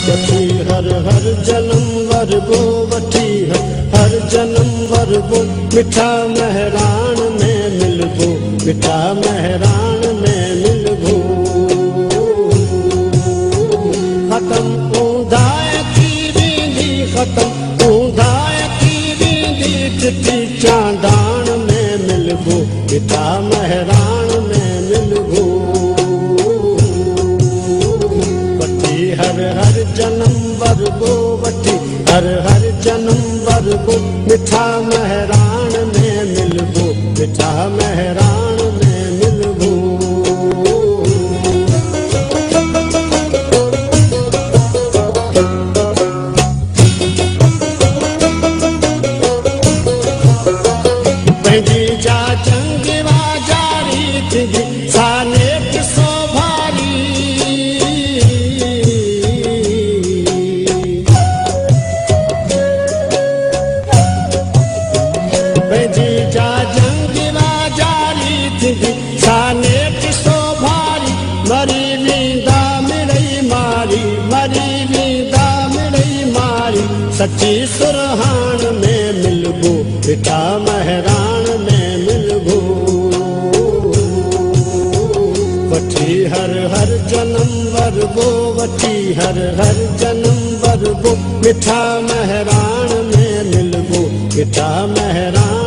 वठी हर हर जन्म वरबो वठी हर जन्म वरबो मिठा महराण में मिलबो मिठा महराण में मिलबो खत्म ऊंधाए की वेंदी खत्म ऊंधाए की वेंदी चिट्ठी चांदाण में मिलबो मिठा महराण में मिलबो वठी हर हर जन्म वरबो वठी हर हर जन्म वरबो मिठा महराण में मिलबो मिठा महराण में मिलबो पंहिंजी जा जंग वाजारी थींदी साने किसो भारी पंहिंजी जा जंग वाजारी थींदी साने किसो भारी मरी वेंदा मिड़ई मारी मरी वेंदा मिड़ई मारी सची सुरहाण में मिलबो मिठा महराण में मिलबो वठी हर हर जन्म वरबो वठी हर हर जन्म वरबो मिठा महराण में मिलबो मिठा महराण